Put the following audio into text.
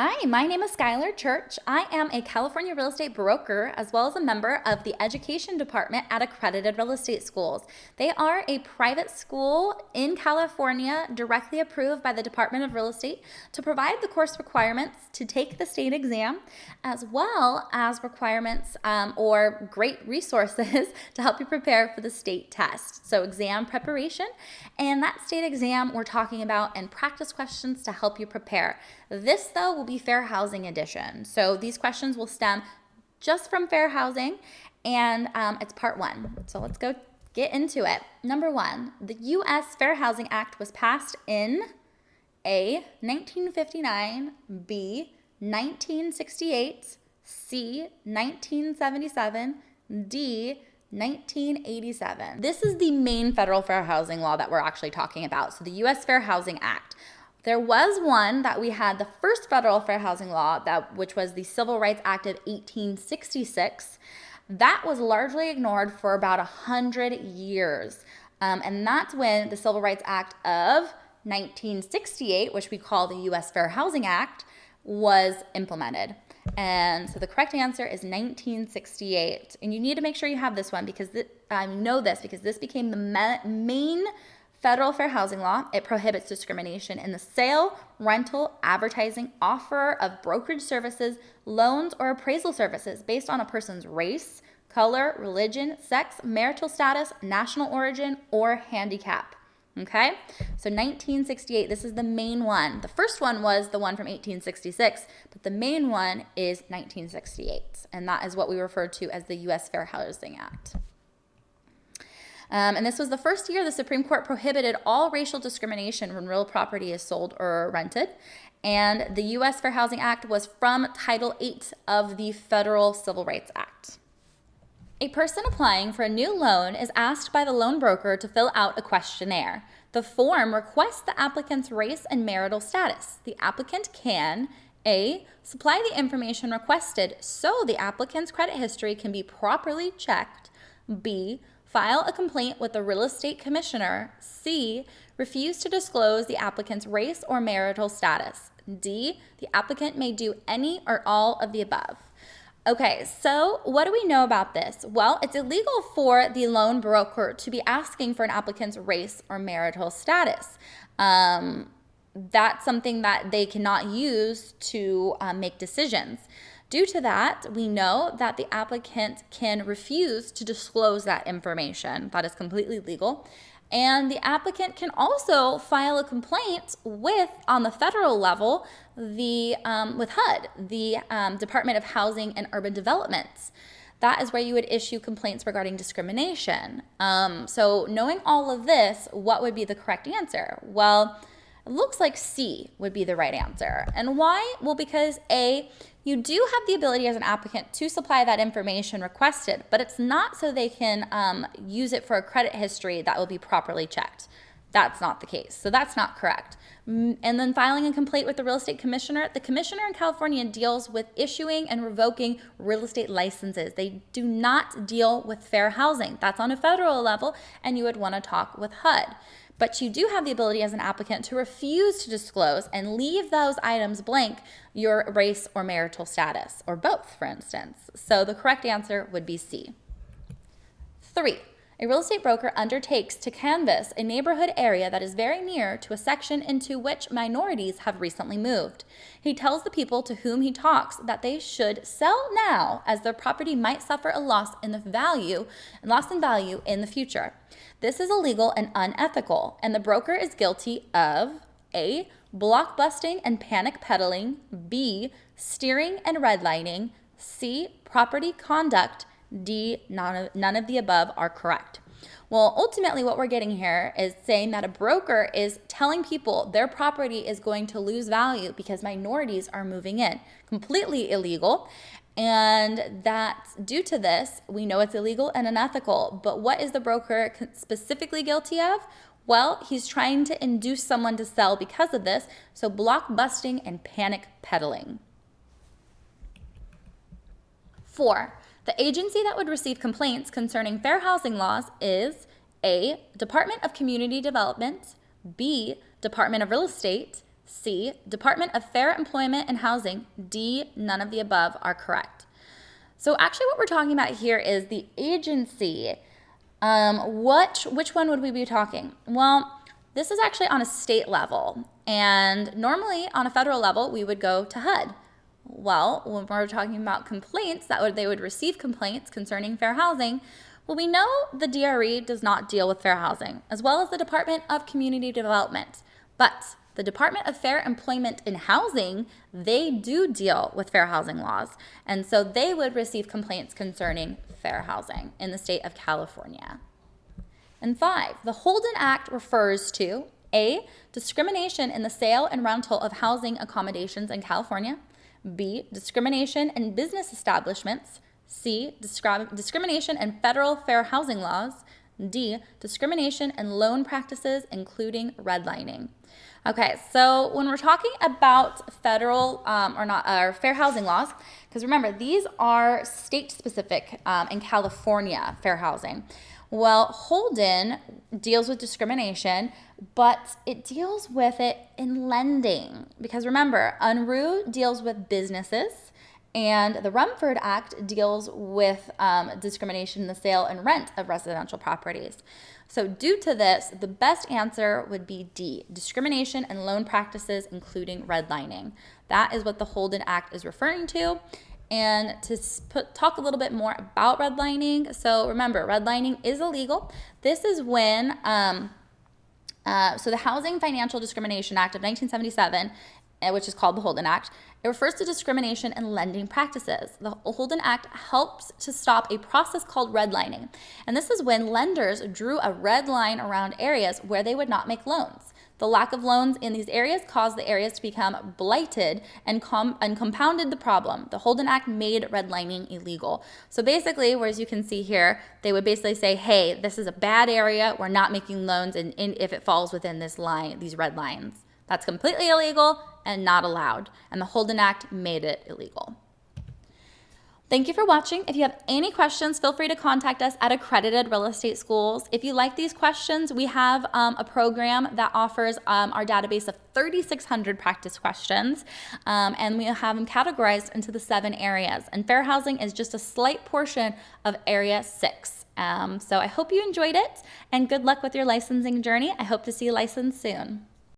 Hi, my name is Schyler Church. I am a California real estate broker as well as a member of the education department at Accredited Real Estate Schools. They are a private school in California directly approved by the Department of Real Estate to provide the course requirements to take the state exam, as well as requirements or great resources to help you prepare for the state test. So exam preparation and that state exam we're talking about and practice questions to help you prepare. This, though, will be Fair Housing Edition. So these questions will stem just from fair housing, and it's part one. So let's go get into it. Number one, the U.S. Fair Housing Act was passed in A, 1959, B, 1968, C, 1977, D, 1987. This is the main federal fair housing law that we're actually talking about. So the U.S. Fair Housing Act. There was one that we had, the first federal fair housing law, which was the Civil Rights Act of 1866. That was largely ignored for about 100 years. And that's when the Civil Rights Act of 1968, which we call the U.S. Fair Housing Act, was implemented. And so the correct answer is 1968. And you need to make sure you have this one because this became the main federal fair housing law. It prohibits discrimination in the sale, rental, advertising, offer of brokerage services, loans, or appraisal services based on a person's race, color, religion, sex, marital status, national origin, or handicap. Okay, so 1968, this is the main one. The first one was the one from 1866, but the main one is 1968, and that is what we refer to as the U.S. Fair Housing Act. And this was the first year the Supreme Court prohibited all racial discrimination when real property is sold or rented. And the U.S. Fair Housing Act was from Title VIII of the Federal Civil Rights Act. A person applying for a new loan is asked by the loan broker to fill out a questionnaire. The form requests the applicant's race and marital status. The applicant can A, supply the information requested so the applicant's credit history can be properly checked. B, file a complaint with the real estate commissioner. C, refuse to disclose the applicant's race or marital status. D, the applicant may do any or all of the above. Okay, so what do we know about this? Well, it's illegal for the loan broker to be asking for an applicant's race or marital status. That's something that they cannot use to make decisions. Due to that, we know that the applicant can refuse to disclose that information. That is completely legal. And the applicant can also file a complaint on the federal level, with HUD, the Department of Housing and Urban Development. That is where you would issue complaints regarding discrimination. So knowing all of this, what would be the correct answer? Well, it looks like C would be the right answer. And why? Well, because A, you do have the ability as an applicant to supply that information requested, but it's not so they can use it for a credit history that will be properly checked. That's not the case. So that's not correct. And then filing a complaint with the real estate commissioner. The commissioner in California deals with issuing and revoking real estate licenses. They do not deal with fair housing. That's on a federal level, and you would want to talk with HUD. But you do have the ability as an applicant to refuse to disclose and leave those items blank, your race or marital status, or both, for instance. So the correct answer would be C. 3. A real estate broker undertakes to canvass a neighborhood area that is very near to a section into which minorities have recently moved. He tells the people to whom he talks that they should sell now, as their property might suffer a loss in value in the future. This is illegal and unethical, and the broker is guilty of A, blockbusting and panic peddling, B, steering and redlining, C, property conduct, D, none of the above are correct. Well, ultimately what we're getting here is saying that a broker is telling people their property is going to lose value because minorities are moving in. Completely illegal. And that due to this, we know it's illegal and unethical. But what is the broker specifically guilty of? Well, he's trying to induce someone to sell because of this. So blockbusting and panic peddling. 4. The agency that would receive complaints concerning fair housing laws is A, Department of Community Development, B, Department of Real Estate, C, Department of Fair Employment and Housing. D, none of the above are correct. So actually what we're talking about here is the agency. Which one would we be talking? Well, this is actually on a state level, and normally on a federal level, we would go to HUD. Well, when we're talking about complaints, they would receive complaints concerning fair housing. Well, we know the DRE does not deal with fair housing, as well as the Department of Community Development. But the Department of Fair Employment and Housing, they do deal with fair housing laws. And so they would receive complaints concerning fair housing in the state of California. And 5, the Holden Act refers to A, discrimination in the sale and rental of housing accommodations in California. B, discrimination in business establishments. C, discrimination in federal fair housing laws. D, discrimination in loan practices, including redlining. Okay, so when we're talking about federal or fair housing laws, because remember, these are state-specific in California fair housing. Well, Holden deals with discrimination, but it deals with it in lending. Because remember, UNRU deals with businesses, and the Rumford Act deals with discrimination in the sale and rent of residential properties. So due to this, the best answer would be D, discrimination and loan practices, including redlining. That is what the Holden Act is referring to. And to talk a little bit more about redlining, so remember, redlining is illegal. This is when, so the Housing Financial Discrimination Act of 1977, which is called the Holden Act, it refers to discrimination in lending practices. The Holden Act helps to stop a process called redlining. And this is when lenders drew a red line around areas where they would not make loans. The lack of loans in these areas caused the areas to become blighted and compounded the problem. The Holden Act made redlining illegal. So basically, whereas you can see here, they would basically say, hey, this is a bad area, we're not making loans and if it falls within this line, these red lines. That's completely illegal and not allowed. And the Holden Act made it illegal. Thank you for watching. If you have any questions, feel free to contact us at Accredited Real Estate Schools. If you like these questions, we have a program that offers our database of 3,600 practice questions, and we have them categorized into the 7 areas. And fair housing is just a slight portion of Area 6. So I hope you enjoyed it, and good luck with your licensing journey. I hope to see you licensed soon.